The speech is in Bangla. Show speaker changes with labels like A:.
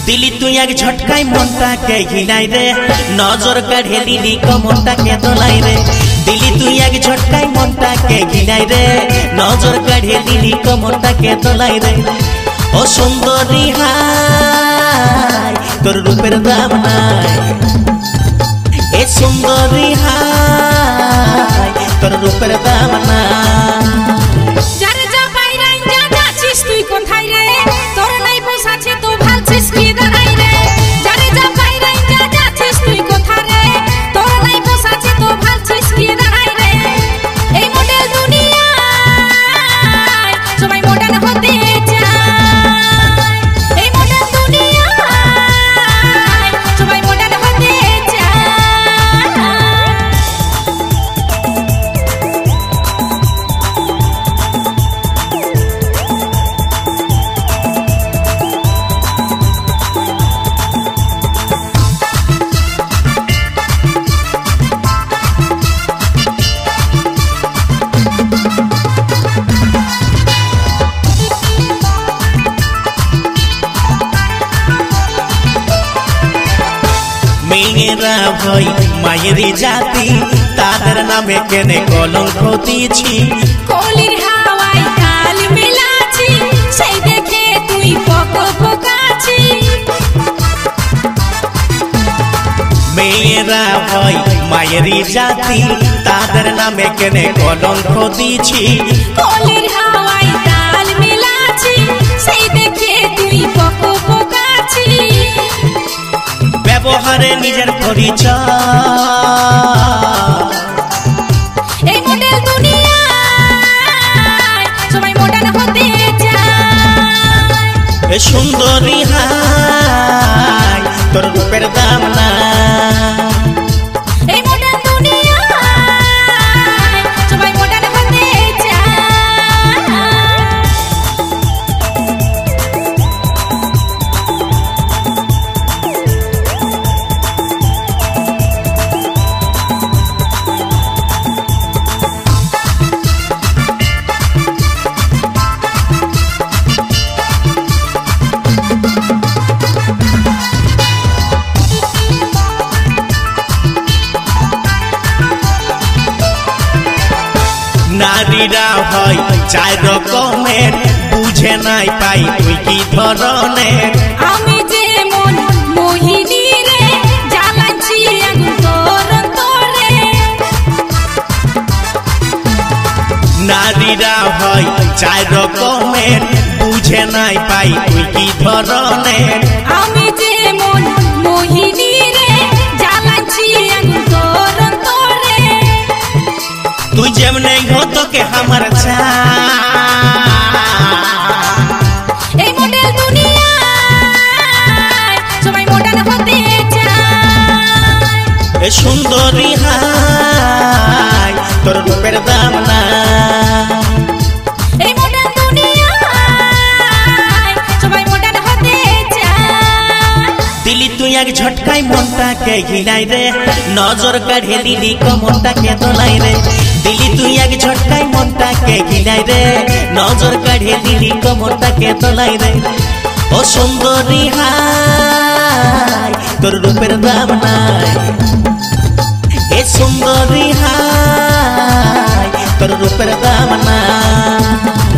A: दिली तुई एक झटकाई मनटा के घिनाई रे नजर काढ़े दिली कमरटा के दोलाई रे दिली तुई एक झटकाई मनटा के घिनाई रे नजर काढ़े दिली कमरटा के दोलाई रे ओ सुंदरी हाय तोर रूपेर दाम नाई ए सुंदरी हाय तोर रूपेर दाम नाई
B: जारे जा বাইরে যা যাচ্ছিস তুই কোথায় রে তোর নাই পয়সা আছে তো ভালছিস কি দাঁড়াই রে যারে যা বাইরে যা যাচ্ছিস তুই কোথায় রে তোর নাই পয়সা আছে তো ভালছিস কি দাঁড়াই রে এই মডেল দুনিয়ায় সবাই মডার্ন হতে চায় এই মডেল দুনিয়ায় সবাই মডার্ন হতে চায়
A: मेरा भाई मायरी जाती तादर नामे केने कलंक दिएछि
B: কলির হাওয়ায় তাল মেলাছি সেই দেখে তুই পকপকাছি
A: मेरा भाई मायरी जाती तादर नामे केने कलंक दिएछि
B: কলির হাওয়ায় তাল মেলাছি সেই দেখে তুই পকপকাছি
A: ব্যবহারে নিজের পরিচয়
B: এই মডেল দুনিয়ায় সবাই মডার্ন হতে চায়
A: এ সুন্দরী হাই তোর রূপের দাম না
B: এই মডেল দুনিয়ায় সবাই মডার্ন হতে চায়
A: নারীরা হয় চার রকমের বুঝে নাই পাই তুই কি ধরনের
B: আমি যেমন মোহিনী রে জ্বালাচ্ছি আগুন তোর অন্তরে
A: নারীরা হয় চার রকমের বুঝে নাই পাই তুই কি ধরনের
B: আমি যেমন মোহিনী রে জ্বালাচ্ছি আগুন তোর অন্তরে
A: তুই যেমনে তোকে আমার
B: এই মডেল দুনিয়ায় সবাই মডার্ন হতে চায়
A: এ সুন্দরী হাই তোর রূপের দাম না
B: এই মডেল দুনিয়ায় সবাই মডার্ন হতে চায়
A: দিলি তুই এক ঝটকাই মনটাকে ঘিনাই রে নজর কাঢ়ে দিলি কমরটাকে দোলাই রে দিলি তুই এক ঝটকাই মনটাকে ঘিনাই রে নজর কাঢ়ে দিলি কমরটাকে দোলাই রে ও সুন্দরী হাই তোর রূপের দাম নাই এ সুন্দরী হাই তোর রূপের দাম নাই।